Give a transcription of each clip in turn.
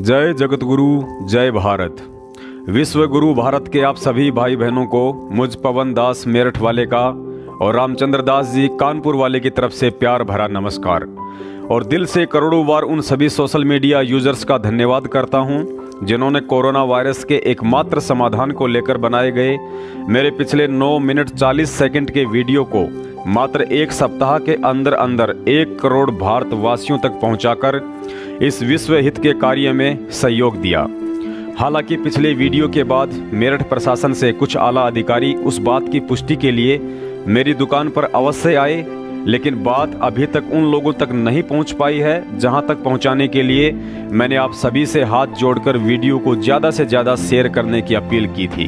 जय जगतगुरु, जय भारत। विश्व गुरु भारत के आप सभी भाई बहनों को मुझ पवन दास मेरठ वाले का और रामचंद्र दास जी कानपुर वाले की तरफ से प्यार भरा नमस्कार और दिल से करोड़ों बार उन सभी सोशल मीडिया यूजर्स का धन्यवाद करता हूं जिन्होंने कोरोना वायरस के एकमात्र समाधान को लेकर बनाए गए मेरे पिछले 9 मिनट 40 सेकंड के वीडियो को मात्र एक सप्ताह के अंदर अंदर 1 करोड़ भारतवासियों तक पहुंचाकर इस विश्व हित के कार्य में सहयोग दिया। हालांकि पिछले वीडियो के बाद मेरठ प्रशासन से कुछ आला अधिकारी उस बात की पुष्टि के लिए मेरी दुकान पर अवश्य आए, लेकिन बात अभी तक उन लोगों तक नहीं पहुंच पाई है जहां तक पहुंचाने के लिए मैंने आप सभी से हाथ जोड़कर वीडियो को ज़्यादा से ज़्यादा शेयर करने की अपील की थी।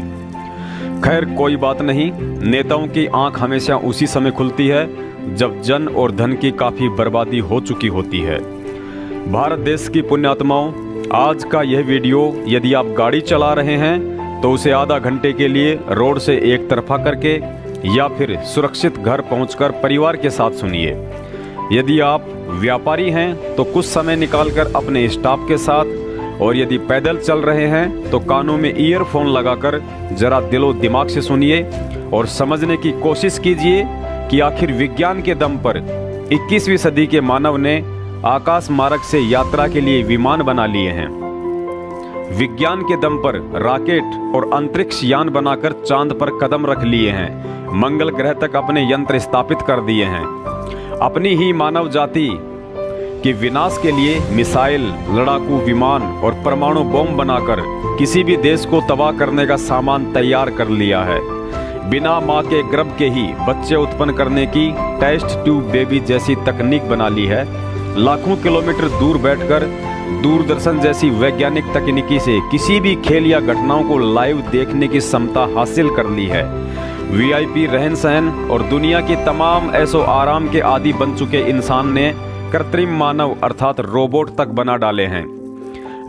खैर कोई बात नहीं, नेताओं की आंख हमेशा उसी समय खुलती है जब जन और धन की काफ़ी बर्बादी हो चुकी होती है। भारत देश की पुण्यात्माओं, आज का यह वीडियो यदि आप गाड़ी चला रहे हैं तो उसे आधा घंटे के लिए रोड से एक तरफा करके या फिर सुरक्षित घर पहुंचकर परिवार के साथ सुनिए। यदि आप व्यापारी हैं तो कुछ समय निकालकर अपने स्टाफ के साथ, और यदि पैदल चल रहे हैं तो कानों में ईयरफोन लगाकर जरा दिलो दिमाग से सुनिए और समझने की कोशिश कीजिए कि आखिर विज्ञान के दम पर 21वीं सदी के मानव ने आकाश मार्ग से यात्रा के लिए विमान बना लिए हैं। विज्ञान के दम पर रॉकेट और अंतरिक्ष यान बनाकर चांद पर कदम रख लिए हैं। मंगल ग्रह तक अपने यंत्र स्थापित कर दिए हैं। अपनी ही मानव जाति के विनाश के लिए मिसाइल, लड़ाकू विमान और परमाणु बम बनाकर किसी भी देश को तबाह करने का सामान तैयार कर लिया है। बिना मां के गर्भ के ही बच्चे उत्पन्न करने की टेस्ट ट्यूब बेबी जैसी तकनीक बना ली है। लाखों किलोमीटर दूर बैठकर दूरदर्शन जैसी वैज्ञानिक तकनीकी से किसी भी खेल या घटनाओं को लाइव देखने की क्षमता हासिल कर ली है। वीआईपी रहन सहन और दुनिया की तमाम ऐशो आराम के आदी बन चुके इंसान ने कृत्रिम मानव अर्थात रोबोट तक बना डाले हैं।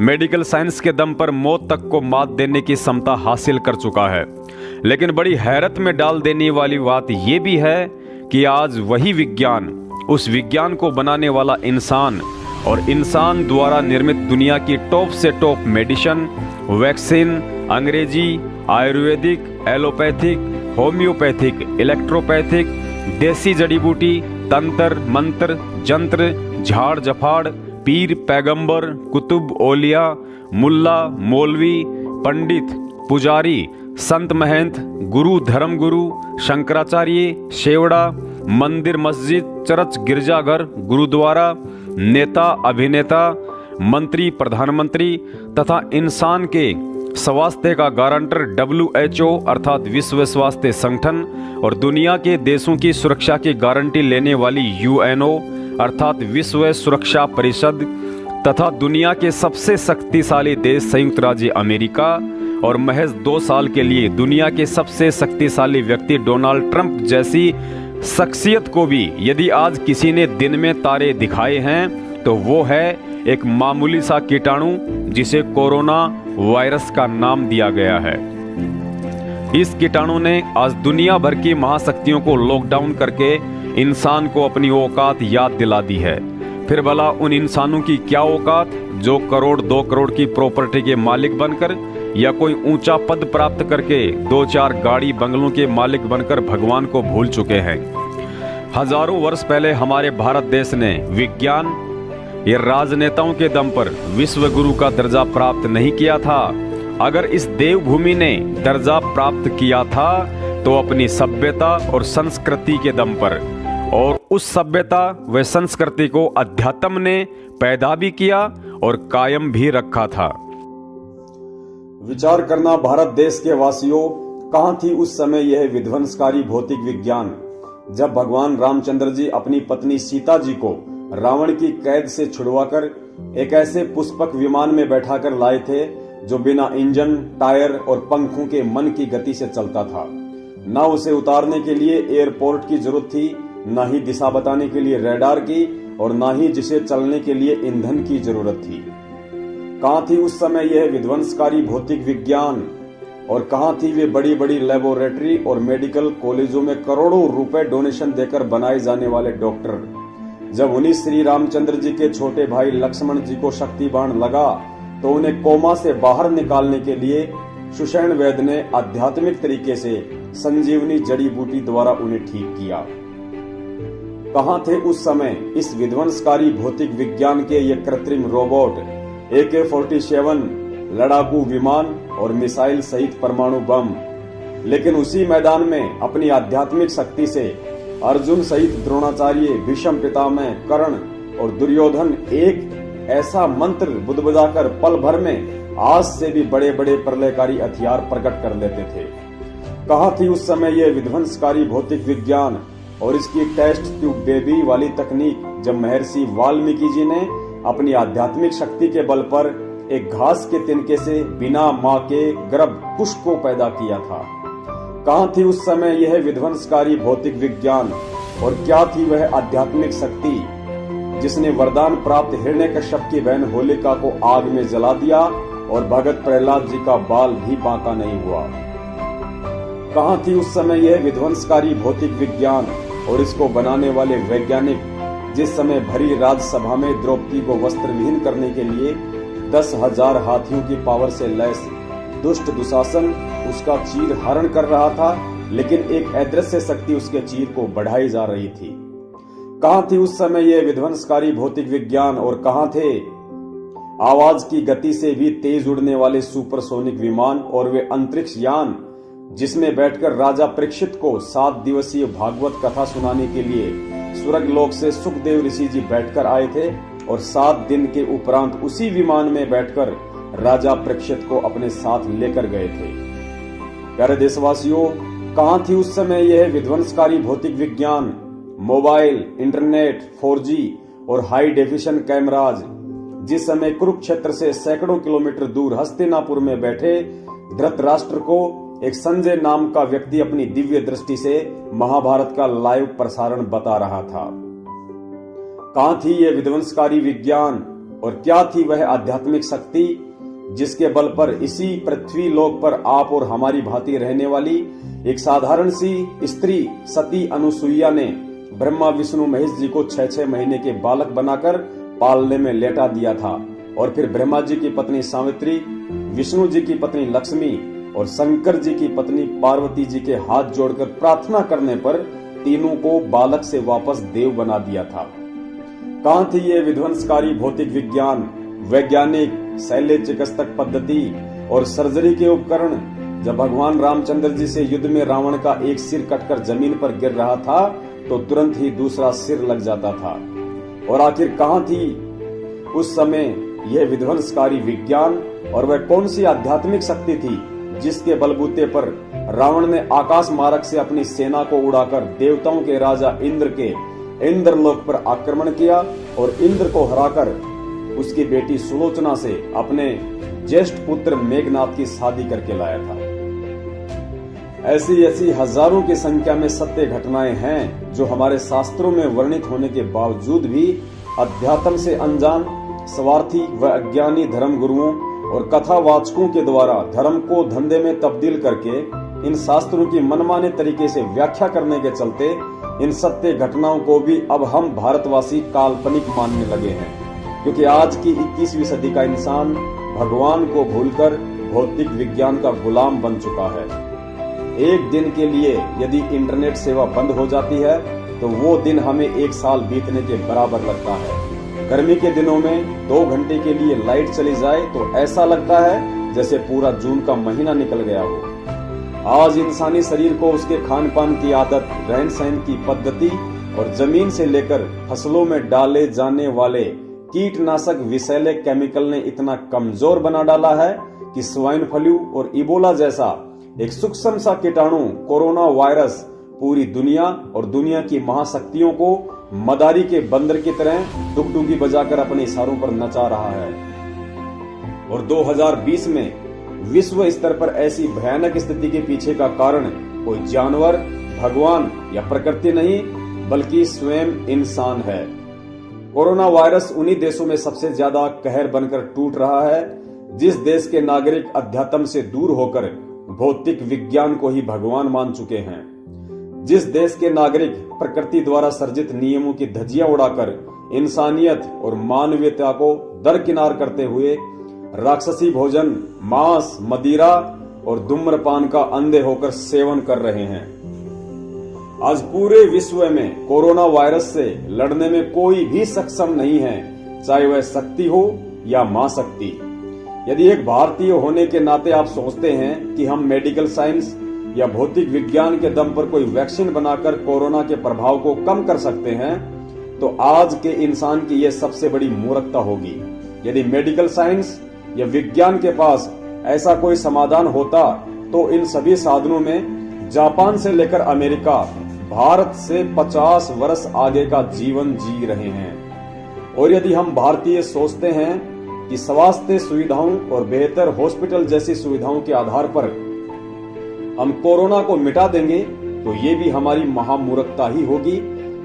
मेडिकल साइंस के दम पर मौत तक को मात देने की क्षमता हासिल कर चुका है। लेकिन बड़ी हैरत में डाल देने वाली बात यह भी है कि आज वही विज्ञान, उस विज्ञान को बनाने वाला इंसान और इंसान द्वारा निर्मित दुनिया की टॉप से टॉप मेडिसिन, वैक्सीन, अंग्रेजी, आयुर्वेदिक, एलोपैथिक, होम्योपैथिक, इलेक्ट्रोपैथिक, देसी जड़ी बूटी, तंत्र मंत्र, जंत्र, झाड़ जफाड़, पीर पैगंबर, कुतुब औलिया, मुल्ला मौलवी, पंडित, पुजारी, संत महंत, गुरु धर्मगुरु, शंकराचार्य, शेवड़ा, मंदिर मस्जिद, चर्च गिरजाघर, गुरुद्वारा, नेता अभिनेता, मंत्री प्रधानमंत्री तथा इंसान के स्वास्थ्य का गारंटर WHO अर्थात विश्व स्वास्थ्य संगठन और दुनिया के देशों की सुरक्षा की गारंटी लेने वाली UNO अर्थात विश्व सुरक्षा परिषद तथा दुनिया के सबसे शक्तिशाली देश संयुक्त राज्य अमेरिका और महज 2 साल के लिए दुनिया के सबसे शक्तिशाली व्यक्ति डोनाल्ड ट्रंप जैसी शख्सियत को भी यदि आज किसी ने दिन में तारे दिखाए हैं तो वो है एक मामूली सा कीटाणु जिसे कोरोना वायरस का नाम दिया गया है। इस कीटाणु ने आज दुनिया भर की महाशक्तियों को लॉकडाउन करके इंसान को अपनी औकात याद दिला दी है। फिर भला उन इंसानों की क्या औकात जो करोड़ 2 करोड़ की प्रॉपर्टी के मालिक बनकर या कोई ऊंचा पद प्राप्त करके 2-4 गाड़ी बंगलों के मालिक बनकर भगवान को भूल चुके हैं। हजारों वर्ष पहले हमारे भारत देश ने विज्ञान ये राजनेताओं के दम पर विश्व गुरु का दर्जा प्राप्त नहीं किया था। अगर इस देवभूमि ने दर्जा प्राप्त किया था तो अपनी सभ्यता और संस्कृति के दम पर, और उस सभ्यता व संस्कृति को अध्यात्म ने पैदा भी किया और कायम भी रखा था। विचार करना भारत देश के वासियों, कहां थी उस समय यह विध्वंसकारी भौतिक विज्ञान जब भगवान रामचंद्र जी अपनी पत्नी सीता जी को रावण की कैद से छुड़वाकर एक ऐसे पुष्पक विमान में बैठाकर लाए थे जो बिना इंजन, टायर और पंखों के मन की गति से चलता था। न उसे उतारने के लिए एयरपोर्ट की जरूरत थी, न ही दिशा बताने के लिए रडार की, और न ही जिसे चलने के लिए ईंधन की जरूरत थी। कहां थी उस समय यह विध्वंसकारी भौतिक विज्ञान, और कहां थी वे बड़ी बड़ी लेबोरेटरी और मेडिकल कॉलेजों में करोड़ों रुपए डोनेशन देकर बनाए जाने वाले डॉक्टर, जब उन्हीं श्री रामचंद्र जी के छोटे भाई लक्ष्मण जी को शक्ति बाण लगा तो उन्हें कोमा से बाहर निकालने के लिए सुषेण वैद्य ने आध्यात्मिक तरीके से संजीवनी जड़ी बूटी द्वारा उन्हें ठीक किया। कहां थे उस समय इस विध्वंसकारी भौतिक विज्ञान के ये कृत्रिम रोबोट, AK-47 लड़ाकू विमान और मिसाइल सहित परमाणु बम। लेकिन उसी मैदान में अपनी आध्यात्मिक शक्ति से अर्जुन सहित द्रोणाचार्य, भीष्म पितामह, कर्ण और दुर्योधन एक ऐसा मंत्र बुदबुदाकर पल भर में आज से भी बड़े बड़े प्रलयकारी हथियार प्रकट कर लेते थे। कहां थी उस समय यह विध्वंसकारी भौतिक विज्ञान और इसकी टेस्ट ट्यूब बेबी वाली तकनीक, जब महर्षि वाल्मीकि जी ने अपनी आध्यात्मिक शक्ति के बल पर एक घास के तिनके से बिना मां के गर्भ कुश को पैदा किया था। कहां थी उस समय यह विध्वंसकारी भौतिक विज्ञान और क्या थी वह आध्यात्मिक शक्ति जिसने वरदान प्राप्त हिरण्यकश्यप की बहन होलिका को आग में जला दिया और भगत प्रहलाद जी का बाल भी बांका नहीं हुआ। कहां थी उस समय यह विध्वंसकारी भौतिक विज्ञान और इसको बनाने वाले वैज्ञानिक जिस समय भरी राज्यसभा में द्रौपदी को वस्त्र विहीन करने के लिए 10,000 हाथियों की पावर से लैस दुष्ट दुशासन उसका चीर हरण कर रहा था, लेकिन एक अदृश्य शक्ति उसके चीर को बढ़ाई जा रही थी। कहां थी उस समय यह विध्वंसकारी भौतिक विज्ञान और कहां थे आवाज की गति से भी तेज उड़ने वाले सुपरसोनिक विमान और वे अंतरिक्ष यान जिसमें बैठकर राजा परीक्षित को 7 दिवसीय भागवत कथा सुनाने के लिए स्वर्गलोक से सुखदेव ऋषि जी बैठकर आए थे और 7 दिन के उपरांत उसी विमान में बैठकर राजा परीक्षित को अपने साथ लेकर गए थे। प्यारे देशवासियों, कहां थी उस समय यह विध्वंसकारी भौतिक विज्ञान, मोबाइल, इंटरनेट, 4G और हाई डेफिनेशन कैमराज जिस समय कुरुक्षेत्र से सैकड़ों किलोमीटर दूर हस्तिनापुर में बैठे धृतराष्ट्र को एक संजय नाम का व्यक्ति अपनी दिव्य दृष्टि से महाभारत का लाइव प्रसारण बता रहा था। कहां थी यह विध्वंसकारी विज्ञान और क्या थी वह आध्यात्मिक शक्ति जिसके बल पर इसी पृथ्वी लोक पर आप और हमारी भांति रहने वाली एक साधारण सी स्त्री सती अनुसुईया ने ब्रह्मा विष्णु महेश जी को 6-6 महीने के बालक बनाकर पालने में लेटा दिया था और फिर ब्रह्मा जी की पत्नी सावित्री, विष्णु जी की पत्नी लक्ष्मी और शंकर जी की पत्नी पार्वती जी के हाथ जोड़कर प्रार्थना करने पर तीनों को बालक से वापस देव बना दिया था। कहां थी ये विध्वंसकारी भौतिक विज्ञान, वैज्ञानिक, शल्य चिकित्सक पद्धति और सर्जरी के उपकरण जब भगवान रामचंद्र जी से युद्ध में रावण का एक सिर कटकर जमीन पर गिर रहा था तो तुरंत ही दूसरा सिर लग जाता था। और आखिर कहां थी उस समय यह विध्वंसकारी विज्ञान और वह कौन सी आध्यात्मिक शक्ति थी जिसके बलबूते पर रावण ने आकाश मार्ग से अपनी सेना को उड़ाकर देवताओं के राजा इंद्र के इंद्रलोक पर आक्रमण किया और इंद्र को हराकर उसकी बेटी सुलोचना से अपने ज्येष्ठ पुत्र मेघनाथ की शादी करके लाया था। ऐसी ऐसी हजारों की संख्या में सत्य घटनाएं हैं जो हमारे शास्त्रों में वर्णित होने के बावजूद भी अध्यात्म से अनजान, स्वार्थी व अज्ञानी धर्म गुरुओं और कथावाचकों के द्वारा धर्म को धंधे में तब्दील करके इन शास्त्रों की मनमाने तरीके से व्याख्या करने के चलते इन सत्य घटनाओं को भी अब हम भारतवासी काल्पनिक मानने लगे हैं, क्योंकि आज की 21वीं सदी का इंसान भगवान को भूलकर भौतिक विज्ञान का गुलाम बन चुका है। एक दिन के लिए यदि इंटरनेट सेवा बंद हो जाती है तो वो दिन हमें 1 साल बीतने के बराबर लगता है। गर्मी के दिनों में 2 घंटे के लिए लाइट चली जाए तो ऐसा लगता है जैसे पूरा जून का महीना निकल गया हो। आज इंसानी शरीर को उसके खान पान की आदत, रहन सहन की पद्धति और जमीन से लेकर फसलों में डाले जाने वाले कीटनाशक विषैले केमिकल ने इतना कमजोर बना डाला है कि स्वाइन फ्लू और इबोला जैसा एक सूक्ष्म सा कीटाणु कोरोना वायरस पूरी दुनिया और दुनिया की महाशक्तियों को मदारी के बंदर की तरह डुगडुगी बजाकर अपने इशारों पर नचा रहा है। और 2020 में विश्व स्तर पर ऐसी भयानक स्थिति के पीछे का कारण कोई जानवर, भगवान या प्रकृति नहीं बल्कि स्वयं इंसान है। कोरोना वायरस उन्हीं देशों में सबसे ज्यादा कहर बनकर टूट रहा है जिस देश के नागरिक अध्यात्म से दूर होकर भौतिक विज्ञान को ही भगवान मान चुके हैं, जिस देश के नागरिक प्रकृति द्वारा सर्जित नियमों की धज्जियां उड़ाकर इंसानियत और मानवीयता को दरकिनार करते हुए राक्षसी भोजन, मांस, मदिरा और धूम्रपान का अंधे होकर सेवन कर रहे हैं। आज पूरे विश्व में कोरोना वायरस से लड़ने में कोई भी सक्षम नहीं है, चाहे वह शक्ति हो या मां शक्ति। यदि एक भारतीय होने के नाते आप सोचते हैं कि हम मेडिकल साइंस या भौतिक विज्ञान के दम पर कोई वैक्सीन बनाकर कोरोना के प्रभाव को कम कर सकते हैं, तो आज के इंसान की यह सबसे बड़ी मूर्खता होगी। यदि मेडिकल साइंस या विज्ञान के पास ऐसा कोई समाधान होता तो इन सभी साधनों में जापान से लेकर अमेरिका भारत से 50 वर्ष आगे का जीवन जी रहे हैं। और यदि हम भारतीय सोचते हैं कि स्वास्थ्य सुविधाओं और बेहतर हॉस्पिटल जैसी सुविधाओं के आधार पर हम कोरोना को मिटा देंगे, तो ये भी हमारी महामूर्खता ही होगी,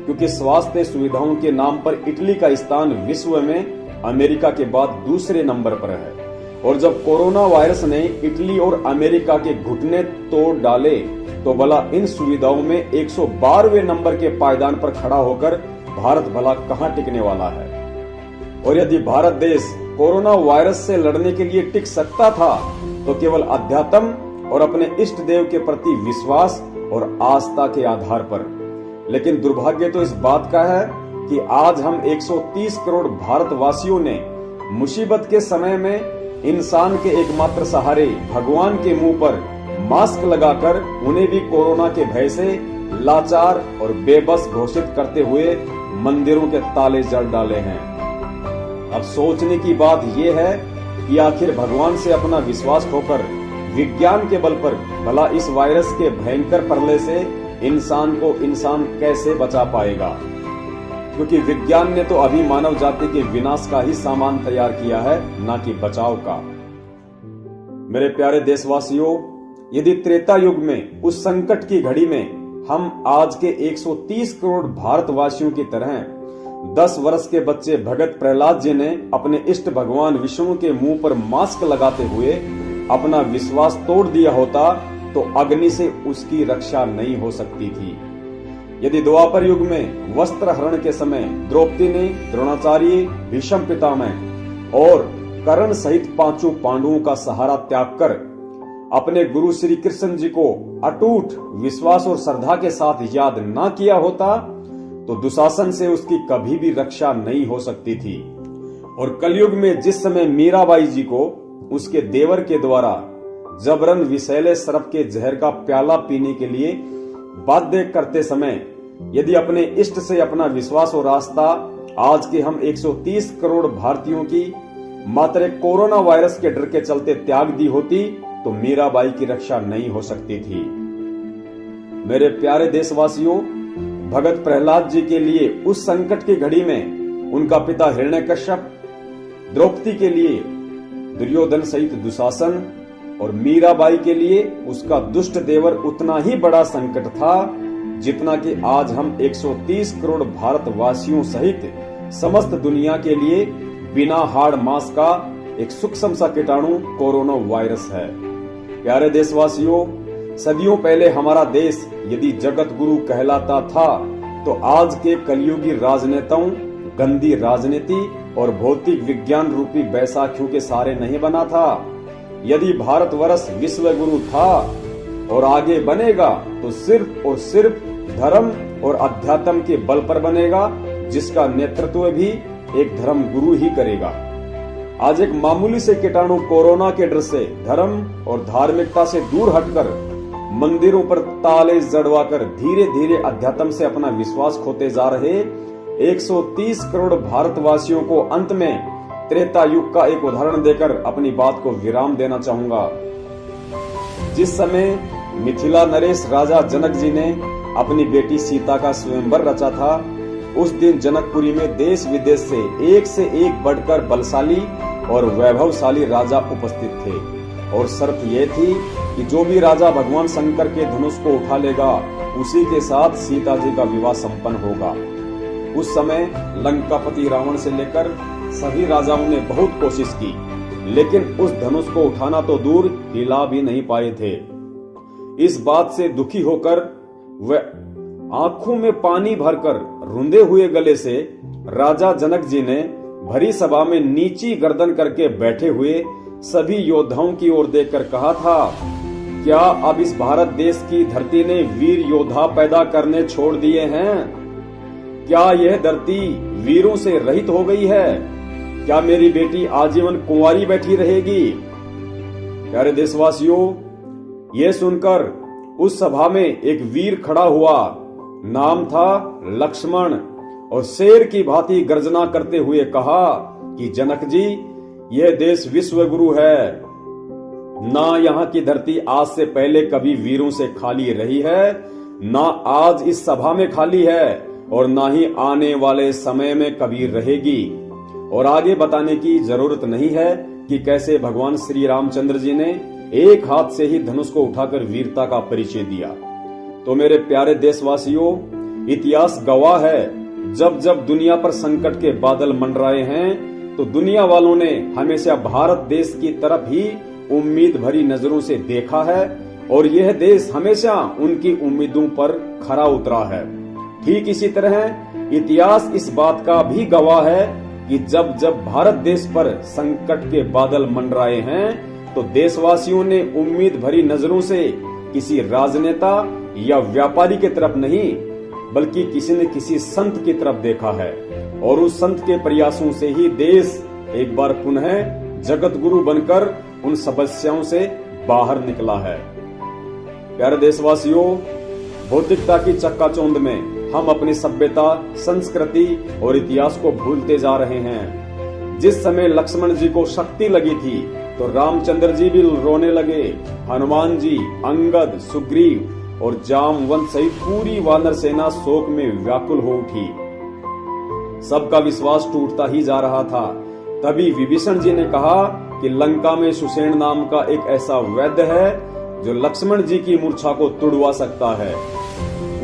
क्योंकि स्वास्थ्य सुविधाओं के नाम पर इटली का स्थान विश्व में अमेरिका के बाद दूसरे नंबर पर है। और जब कोरोना वायरस ने इटली और अमेरिका के घुटने तोड़ डाले, तो भला इन सुविधाओं में 112वें नंबर के पायदान पर खड़ा होकर भारत भला कहां टिकने वाला है। और यदि भारत देश कोरोना वायरस से लड़ने के लिए टिक सकता था, तो केवल अध्यात्म और अपने इष्ट देव के प्रति विश्वास और आस्था के आधार पर। लेकिन दुर्भाग्य तो इस बात का है कि आज हम 130 करोड़ भारतवासियों ने मुसीबत के समय में इंसान के एकमात्र सहारे भगवान के मुंह पर मास्क लगाकर उन्हें भी कोरोना के भय से लाचार और बेबस घोषित करते हुए मंदिरों के ताले जड़ डाले हैं। अब सोचने की बात यह है कि आखिर भगवान से अपना विश्वास खोकर विज्ञान के बल पर भला इस वायरस के भयंकर प्रलय से इंसान को इंसान कैसे बचा पाएगा, क्योंकि विज्ञान ने तो अभी मानव जाति के विनाश का ही सामान तैयार किया है, ना कि बचाव का। मेरे प्यारे देशवासियों, यदि त्रेता युग में उस संकट की घड़ी में हम आज के 130 करोड़ भारतवासियों की तरह 10 वर्ष के बच्चे भगत प्रहलाद जी ने अपने इष्ट भगवान विष्णु के मुंह पर मास्क लगाते हुए अपना विश्वास तोड़ दिया होता, तो अग्नि से उसकी रक्षा नहीं हो सकती थी। यदि द्वापर युग में वस्त्र हरण के समय द्रौपदी ने द्रोणाचार्य, भीष्म पितामह और कर्ण सहित 5 पांडवों का सहारा त्याग कर अपने गुरु श्री कृष्ण जी को अटूट विश्वास और श्रद्धा के साथ याद ना किया होता, तो दुशासन से उसकी कभी भी रक्षा नहीं हो सकती थी। और कलयुग में जिस समय मीराबाई जी को उसके देवर के द्वारा जबरन विषैले सर्प के जहर का प्याला पीने के लिए बाध्य करते समय यदि अपने इष्ट से अपना विश्वास और आस्था आज के हम 130 करोड़ भारतीयों की मात्र कोरोना वायरस के डर के चलते त्याग दी होती, तो मीराबाई की रक्षा नहीं हो सकती थी। मेरे प्यारे देशवासियों, भगत प्रहलाद जी के लिए उस संकट की घड़ी में उनका पिता हिरण्यकश्यप, द्रौपदी के लिए दुर्योधन सहित दुशासन और मीराबाई के लिए उसका दुष्ट देवर उतना ही बड़ा संकट था जितना कि आज हम 130 करोड़ भारतवासियों सहित समस्त दुनिया के लिए बिना हाड़ मांस का एक सूक्ष्म सा कीटाणु कोरोना वायरस है। प्यारे देशवासियों, सदियों पहले हमारा देश यदि जगत गुरु कहलाता था, तो आज के कलयुगी राजनेताओं गंदी राजनीति और भौतिक विज्ञान रूपी बैसाखियों के सहारे नहीं बना था। यदि भारतवर्ष विश्व गुरु था और आगे बनेगा, तो सिर्फ और सिर्फ धर्म और अध्यात्म के बल पर बनेगा, जिसका नेतृत्व भी एक धर्म गुरु ही करेगा। आज एक मामूली से कीटाणु कोरोना के डर से धर्म और धार्मिकता से दूर हटकर मंदिरों पर ताले जड़वाकर धीरे धीरे अध्यात्म से अपना विश्वास खोते जा रहे 130 करोड़ भारतवासियों को अंत में त्रेता युग का एक उदाहरण देकर अपनी बात को विराम देना चाहूंगा। जिस समय मिथिला नरेश राजा जनक जी ने अपनी बेटी सीता का स्वयंवर रचा था, उस दिन जनकपुरी में देश विदेश से एक बढ़कर बलशाली और वैभवशाली राजा उपस्थित थे। और शर्त यह थी कि जो भी राजा भगवान शंकर के धनुष को उठा लेगा, उसी के साथ सीता जी का विवाह संपन्न होगा। उस समय लंकापति रावण से लेकर सभी राजाओं ने बहुत कोशिश की, लेकिन उस धनुष को उठाना तो दूर हिला भी नहीं पाए थे। इस बात से दुखी होकर वह आंखों में पानी भरकर रुंधे हुए गले से राजा जनक जी ने भरी सभा में नीची गर्दन करके बैठे हुए सभी योद्धाओं की ओर देखकर कहा था, क्या अब इस भारत देश की धरती ने वीर योद्धा पैदा करने छोड़ दिए हैं? क्या यह धरती वीरों से रहित हो गई है? क्या मेरी बेटी आजीवन कुंवारी बैठी रहेगी? प्यारे देशवासियों, यह सुनकर उस सभा में एक वीर खड़ा हुआ। नाम था लक्ष्मण, और शेर की भांति गर्जना करते हुए कहा कि जनक जी, यह देश विश्व गुरु है। ना यहाँ की धरती आज से पहले कभी वीरों से खाली रही है, ना आज इस सभा में खाली है, और ना ही आने वाले समय में कभी रहेगी। और आगे बताने की जरूरत नहीं है कि कैसे भगवान श्री रामचंद्र जी ने एक हाथ से ही धनुष को उठाकर वीरता का परिचय दिया। तो मेरे प्यारे देशवासियों, इतिहास गवाह है, जब जब दुनिया पर संकट के बादल मंडराए हैं तो दुनिया वालों ने हमेशा भारत देश की तरफ ही उम्मीद भरी नजरों से देखा है, और यह देश हमेशा उनकी उम्मीदों पर खरा उतरा है। ठीक इसी तरह इतिहास इस बात का भी गवाह है कि जब जब भारत देश पर संकट के बादल मंडराए हैं तो देशवासियों ने उम्मीद भरी नजरों से किसी राजनेता या व्यापारी की तरफ नहीं, बल्कि किसी न किसी संत की तरफ देखा है, और उस संत के प्रयासों से ही देश एक बार पुनः जगत गुरु बनकर उन समस्याओं से बाहर निकला है। प्यारे देशवासियों, भौतिकता की चक्काचौंध में हम अपनी सभ्यता, संस्कृति और इतिहास को भूलते जा रहे हैं। जिस समय लक्ष्मण जी को शक्ति लगी थी तो रामचंद्र जी भी रोने लगे, हनुमान जी, अंगद, सुग्रीव और जामवंत सहित पूरी वानर सेना शोक में व्याकुल हो उठी। सबका विश्वास टूटता ही जा रहा था। तभी विभीषण जी ने कहा कि लंका में सुसेन नाम का एक ऐसा वैद्य है जो लक्ष्मण जी की मूर्छा को तुड़वा सकता है।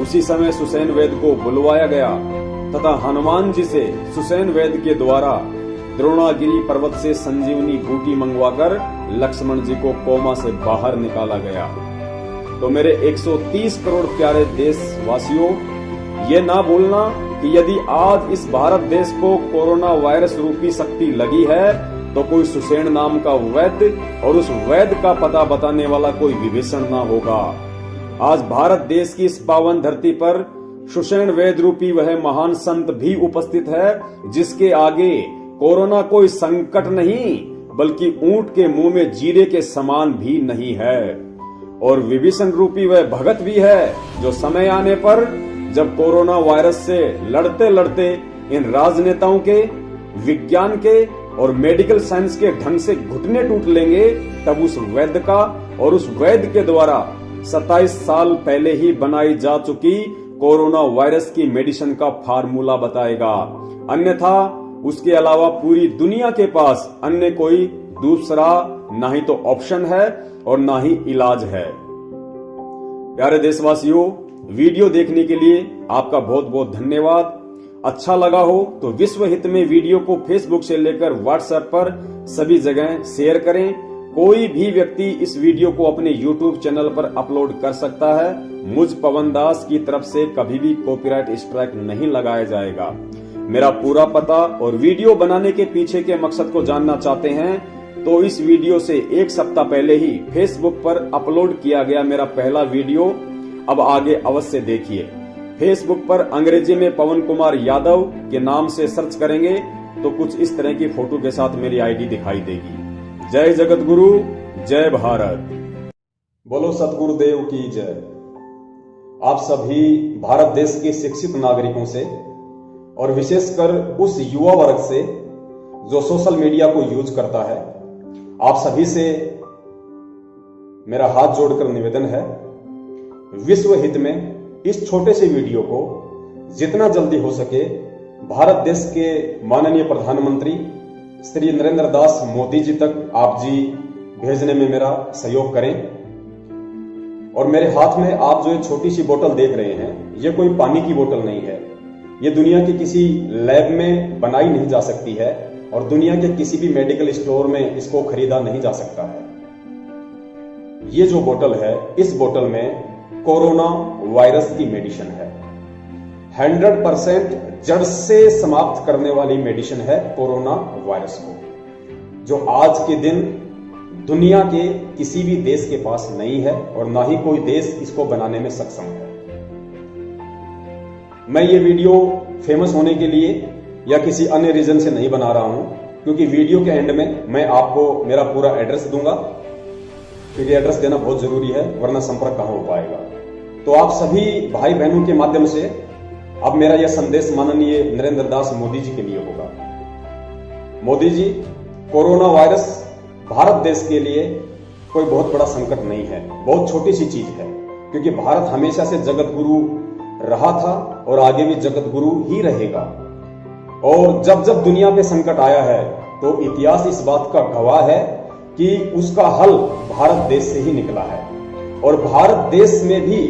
उसी समय सुसेन वैद्य को बुलवाया गया तथा हनुमान जी से सुसेन वैद्य के द्वारा द्रोणागिरी पर्वत से संजीवनी बूटी मंगवाकर लक्ष्मण जी को कोमा से बाहर निकाला गया। तो मेरे 130 करोड़ प्यारे देशवासियों, ये ना भूलना कि यदि आज इस भारत देश को कोरोना वायरस रूपी शक्ति लगी है तो कोई सुसेन नाम का वैद्य और उस वैद्य का पता बताने वाला कोई विभीषण ना होगा। आज भारत देश की इस पावन धरती पर सुसेन वैद्य रूपी वह महान संत भी उपस्थित है जिसके आगे कोरोना कोई संकट नहीं बल्कि ऊंट के मुंह में जीरे के समान भी नहीं है। और विभीषण रूपी वह भगत भी है जो समय आने पर जब कोरोना वायरस से लड़ते लड़ते इन राजनेताओं के, विज्ञान के और मेडिकल साइंस के ढंग से घुटने टूट लेंगे, तब उस वैद्य का और उस वैद्य के द्वारा 27 साल पहले ही बनाई जा चुकी कोरोना वायरस की मेडिसिन का फार्मूला बताएगा। अन्यथा उसके अलावा पूरी दुनिया के पास अन्य कोई दूसरा ना ही तो ऑप्शन है और ना ही इलाज है। प्यारे देशवासियों, वीडियो देखने के लिए आपका बहुत बहुत धन्यवाद। अच्छा लगा हो तो विश्व हित में वीडियो को फेसबुक से लेकर व्हाट्सएप पर सभी जगह शेयर करें। कोई भी व्यक्ति इस वीडियो को अपने YouTube चैनल पर अपलोड कर सकता है। मुझ पवन दास की तरफ से कभी भी कॉपीराइट स्ट्राइक नहीं लगाया जाएगा। मेरा पूरा पता और वीडियो बनाने के पीछे के मकसद को जानना चाहते हैं तो इस वीडियो से एक सप्ताह पहले ही फेसबुक पर अपलोड किया गया मेरा पहला वीडियो अब आगे अवश्य देखिए। फेसबुक पर अंग्रेजी में पवन कुमार यादव के नाम से सर्च करेंगे तो कुछ इस तरह की फोटो के साथ मेरी आईडी दिखाई देगी। जय जगत गुरु, जय भारत। बोलो सतगुरुदेव की जय। आप सभी भारत देश के शिक्षित नागरिकों से और विशेषकर उस युवा वर्ग से जो सोशल मीडिया को यूज करता है, आप सभी से मेरा हाथ जोड़कर निवेदन है, विश्व हित में इस छोटे से वीडियो को जितना जल्दी हो सके भारत देश के माननीय प्रधानमंत्री श्री नरेंद्र दास मोदी जी तक आप जी भेजने में मेरा सहयोग करें। और मेरे हाथ में आप जो एक छोटी सी बोतल देख रहे हैं, ये कोई पानी की बोतल नहीं है। ये दुनिया के किसी लैब में बनाई नहीं जा सकती है और दुनिया के किसी भी मेडिकल स्टोर में इसको खरीदा नहीं जा सकता है। ये जो बोतल है, इस बोतल में कोरोना वायरस की मेडिसिन 100% जड़ से समाप्त करने वाली मेडिसिन है कोरोना वायरस को, जो आज के दिन दुनिया के किसी भी देश के पास नहीं है और ना ही कोई देश इसको बनाने में सक्षम है। मैं ये वीडियो फेमस होने के लिए या किसी अन्य रीजन से नहीं बना रहा हूं, क्योंकि वीडियो के एंड में मैं आपको मेरा पूरा एड्रेस दूंगा, क्योंकि एड्रेस देना बहुत जरूरी है, वरना संपर्क कहां हो पाएगा। तो आप सभी भाई बहनों के माध्यम से अब मेरा यह संदेश माननीय नरेंद्र दास मोदी जी के लिए होगा। मोदी जी, कोरोना वायरस भारत देश के लिए कोई बहुत बड़ा संकट नहीं है, बहुत छोटी सी चीज है, क्योंकि भारत हमेशा से जगत गुरु रहा था और आगे भी जगत गुरु ही रहेगा। और जब जब दुनिया पे संकट आया है तो इतिहास इस बात का गवाह है कि उसका हल भारत देश से ही निकला है, और भारत देश में भी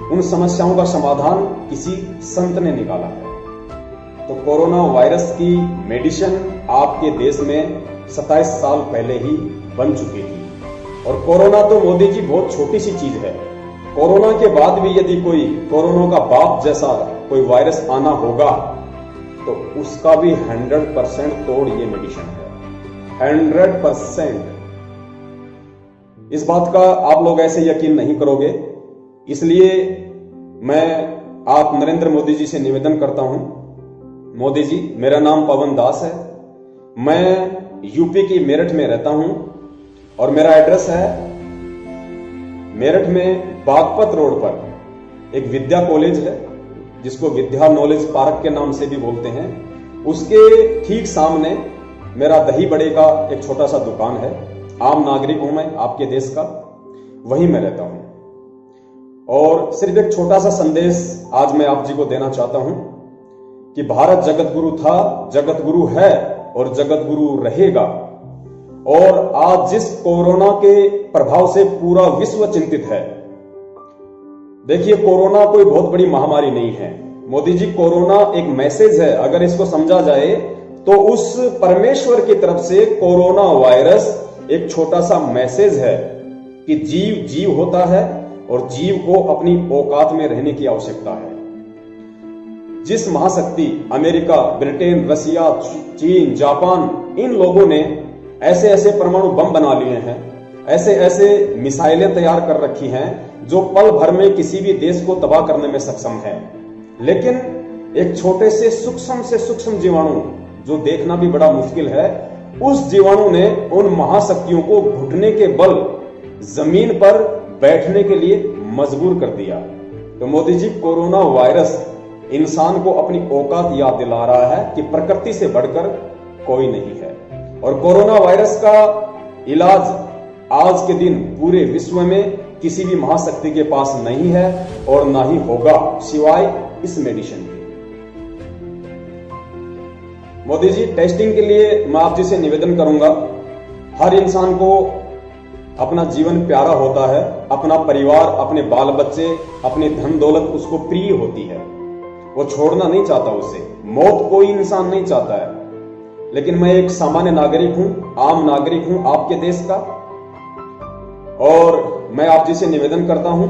उन समस्याओं का समाधान किसी संत ने निकाला है। तो कोरोना वायरस की मेडिसिन आपके देश में 27 साल पहले ही बन चुकी थी। और कोरोना तो मोदी जी बहुत छोटी सी चीज है, कोरोना के बाद भी यदि कोई कोरोना का बाप जैसा कोई वायरस आना होगा तो उसका भी 100% तोड़ ये मेडिसिन है, 100%। इस बात का आप लोग ऐसे यकीन नहीं करोगे, इसलिए मैं आप नरेंद्र मोदी जी से निवेदन करता हूं। मोदी जी, मेरा नाम पवन दास है, मैं यूपी की मेरठ में रहता हूं और मेरा एड्रेस है मेरठ में बागपत रोड पर एक विद्या कॉलेज है, जिसको विद्या नॉलेज पार्क के नाम से भी बोलते हैं। उसके ठीक सामने मेरा दही बड़े का एक छोटा सा दुकान है। आम नागरिक हूं मैं आपके देश का, वहीं मैं रहता हूं। और सिर्फ एक छोटा सा संदेश आज मैं आप जी को देना चाहता हूं कि भारत जगत गुरु था, जगत गुरु है और जगत गुरु रहेगा। और आज जिस कोरोना के प्रभाव से पूरा विश्व चिंतित है, देखिए कोरोना कोई बहुत बड़ी महामारी नहीं है मोदी जी, कोरोना एक मैसेज है। अगर इसको समझा जाए तो उस परमेश्वर की तरफ से कोरोना वायरस एक छोटा सा मैसेज है कि जीव जीव होता है और जीव को अपनी औकात में रहने की आवश्यकता है। जिस महाशक्ति अमेरिका, ब्रिटेन, रसिया, चीन, जापान, इन लोगों ने ऐसे ऐसे परमाणु बम बना लिए हैं, ऐसे ऐसे मिसाइलें तैयार कर रखी हैं जो पल भर में किसी भी देश को तबाह करने में सक्षम है, लेकिन एक छोटे से सूक्ष्म जीवाणु जो देखना भी बड़ा मुश्किल है, उस जीवाणु ने उन महाशक्तियों को घुटने के बल जमीन पर बैठने के लिए मजबूर कर दिया। तो मोदी जी, कोरोना वायरस इंसान को अपनी औकात याद दिला रहा है कि प्रकृति से बढ़कर कोई नहीं है। और कोरोना वायरस का इलाज आज के दिन पूरे विश्व में किसी भी महाशक्ति के पास नहीं है और ना ही होगा, सिवाय इस मेडिसिन के। मोदी जी, टेस्टिंग के लिए मैं आप जी से निवेदन करूंगा, हर इंसान को अपना जीवन प्यारा होता है, अपना परिवार, अपने बाल बच्चे, अपनी धन दौलत उसको प्रिय होती है, वो छोड़ना नहीं चाहता उसे। मौत कोई इंसान नहीं चाहता है, लेकिन मैं एक सामान्य नागरिक हूं, आम नागरिक हूं आपके देश का, और मैं आप जी से निवेदन करता हूं,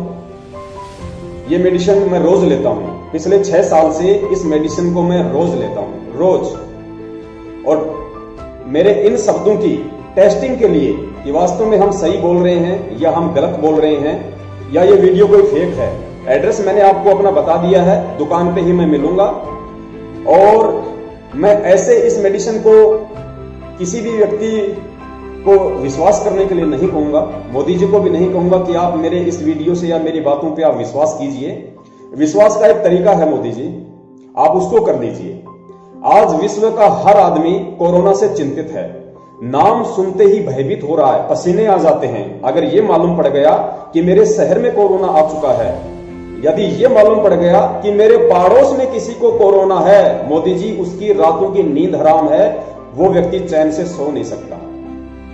ये मेडिसिन मैं रोज लेता हूं। पिछले 6 साल से इस मेडिसिन को मैं रोज लेता हूं, रोज। और मेरे इन शब्दों की टेस्टिंग के लिए कि वास्तव में हम सही बोल रहे हैं या हम गलत बोल रहे हैं या ये वीडियो कोई फेक है, एड्रेस मैंने आपको अपना बता दिया है, दुकान पे ही मैं मिलूंगा। और मैं ऐसे इस मेडिसिन को किसी भी व्यक्ति को विश्वास करने के लिए नहीं कहूंगा, मोदी जी को भी नहीं कहूंगा कि आप मेरे इस वीडियो से या मेरी बातों पे आप विश्वास कीजिए। विश्वास का एक तरीका है मोदी जी, आप उसको कर लीजिए। आज विश्व का हर आदमी कोरोना से चिंतित है, नाम सुनते ही भयभीत हो रहा है, पसीने आ जाते हैं। अगर ये मालूम पड़ गया कि मेरे शहर में कोरोना आ चुका है, यदि ये मालूम पड़ गया कि मेरे पड़ोस में किसी को कोरोना है, मोदी जी, उसकी रातों की नींद हराम है, वो व्यक्ति चैन से सो नहीं सकता।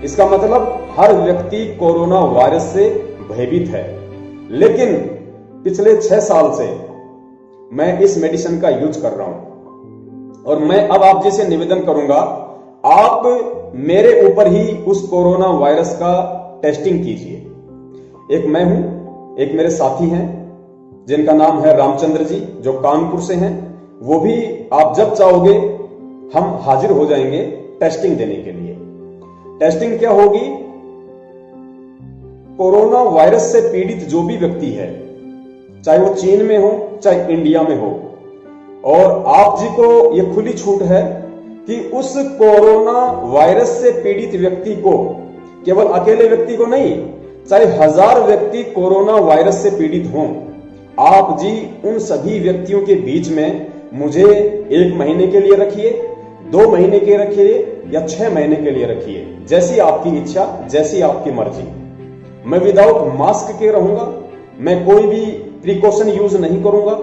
इसका मतलब हर व्यक्ति कोरोना वायरस से भयभीत है। लेकिन पिछले 6 साल से मैं इस मेडिसिन का यूज कर रहा हूं और मैं अब आप जी से निवेदन करूंगा, आप मेरे ऊपर ही उस कोरोना वायरस का टेस्टिंग कीजिए। एक मैं हूं, एक मेरे साथी हैं, जिनका नाम है रामचंद्र जी, जो कानपुर से हैं। वो भी आप जब चाहोगे हम हाजिर हो जाएंगे टेस्टिंग देने के लिए। टेस्टिंग क्या होगी? कोरोना वायरस से पीड़ित जो भी व्यक्ति है, चाहे वो चीन में हो चाहे इंडिया में हो, और आप जी को यह खुली छूट है कि उस कोरोना वायरस से पीड़ित व्यक्ति को, केवल अकेले व्यक्ति को नहीं, चाहे 1000 व्यक्ति कोरोना वायरस से पीड़ित हों, आप जी उन सभी व्यक्तियों के बीच में मुझे 1 महीने के लिए रखिए, 2 महीने के रखिए या 6 महीने के लिए रखिए, जैसी आपकी इच्छा, जैसी आपकी मर्जी। मैं विदाउट मास्क के रहूंगा, मैं कोई भी प्रिकॉशन यूज नहीं करूंगा।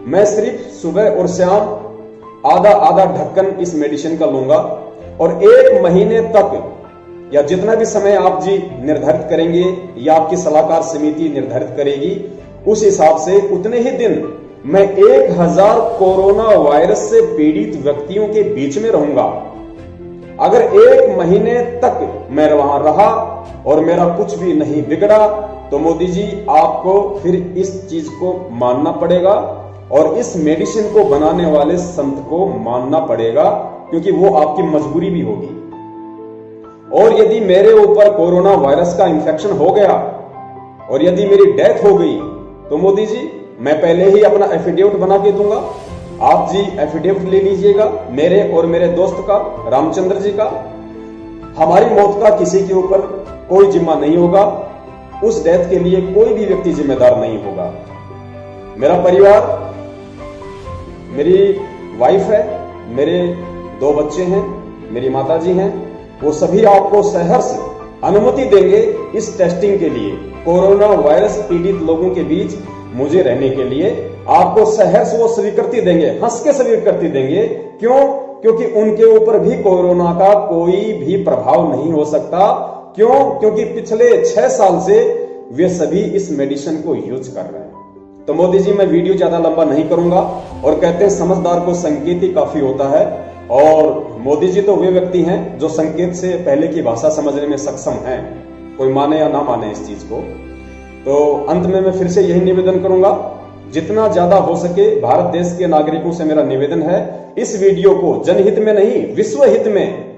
मैं सिर्फ सुबह और शाम आधा आधा ढक्कन इस मेडिसिन का लूंगा, और 1 महीने तक या जितना भी समय आप जी निर्धारित करेंगे या आपकी सलाहकार समिति निर्धारित करेगी, उस हिसाब से उतने ही दिन मैं 1000 कोरोना वायरस से पीड़ित व्यक्तियों के बीच में रहूंगा। अगर 1 महीने तक मैं वहां रहा और मेरा कुछ भी नहीं बिगड़ा, तो मोदी जी आपको फिर इस चीज को मानना पड़ेगा और इस मेडिसिन को बनाने वाले संत को मानना पड़ेगा, क्योंकि वो आपकी मजबूरी भी होगी। और यदि मेरे ऊपर कोरोना वायरस का इंफेक्शन हो गया और यदि मेरी डेथ हो गई, तो मोदी जी मैं पहले ही अपना एफिडेविट बना के दूंगा। आप जी एफिडेविट ले लीजिएगा मेरे और मेरे दोस्त का, रामचंद्र जी का। हमारी मौत का किसी के ऊपर कोई जिम्मा नहीं होगा, उस डेथ के लिए कोई भी व्यक्ति जिम्मेदार नहीं होगा। मेरा परिवार, मेरी वाइफ है, मेरे 2 बच्चे हैं, मेरी माताजी हैं, वो सभी आपको सहर्ष अनुमति देंगे इस टेस्टिंग के लिए। कोरोना वायरस पीड़ित लोगों के बीच मुझे रहने के लिए आपको सहर्ष वो स्वीकृति देंगे, हंस के स्वीकृति देंगे। क्यों? क्योंकि उनके ऊपर भी कोरोना का कोई भी प्रभाव नहीं हो सकता। क्यों? क्योंकि पिछले 6 साल से वे सभी इस मेडिसिन को यूज कर रहे हैं। तो मोदी जी मैं वीडियो ज्यादा लंबा नहीं करूंगा, और कहते हैं समझदार को संकेत ही काफी होता है, और मोदी जी तो वे व्यक्ति हैं जो संकेत से पहले की भाषा समझने में सक्षम हैं, कोई माने या ना माने इस चीज को। तो अंत में मैं फिर से यही निवेदन करूंगा, जितना ज्यादा हो सके भारत देश के नागरिकों से मेरा निवेदन है, इस वीडियो को जनहित में नहीं विश्व हित में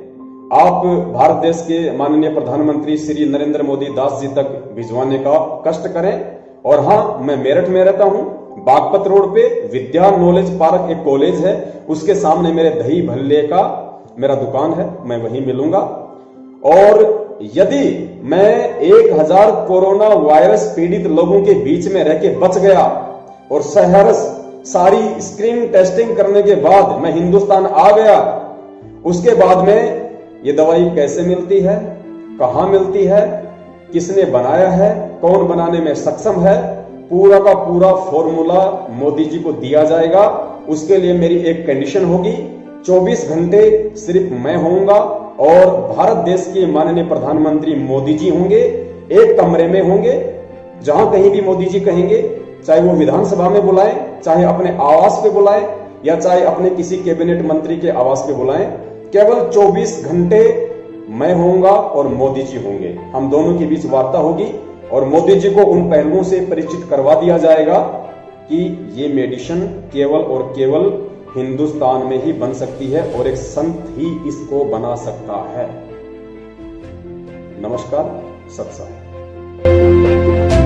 आप भारत देश के माननीय प्रधानमंत्री श्री नरेंद्र मोदी दास जी तक भिजवाने का कष्ट करें। और हाँ, मैं मेरठ में रहता हूं, बागपत रोड पे विद्या नॉलेज पार्क एक कॉलेज है, उसके सामने मेरे दही भल्ले का मेरा दुकान है, मैं वहीं मिलूंगा। और यदि मैं 1000 कोरोना वायरस पीड़ित लोगों के बीच में रह के बच गया और सहर्ष सारी स्क्रीन टेस्टिंग करने के बाद मैं हिंदुस्तान आ गया, उसके बाद में ये दवाई कैसे मिलती है, कहां मिलती है, किसने बनाया है, कौन बनाने में सक्षम है, पूरा का पूरा फॉर्मूला मोदी जी को दिया जाएगा। उसके लिए मेरी एक कंडीशन होगी, 24 घंटे सिर्फ मैं होऊंगा और भारत देश के माननीय प्रधानमंत्री मोदी जी होंगे, एक कमरे में होंगे। जहां कहीं भी मोदी जी कहेंगे, चाहे वो विधानसभा में बुलाएं, चाहे अपने आवास पे बुलाएं, या चाहे अपने किसी कैबिनेट मंत्री के आवास पे बुलाएं, केवल 24 घंटे मैं होऊंगा और मोदी जी होंगे। हम दोनों के बीच वार्ता होगी और मोदी जी को उन पहलुओं से परिचित करवा दिया जाएगा कि ये मेडिसिन केवल और केवल हिंदुस्तान में ही बन सकती है और एक संत ही इसको बना सकता है। नमस्कार, सत श्री अकाल।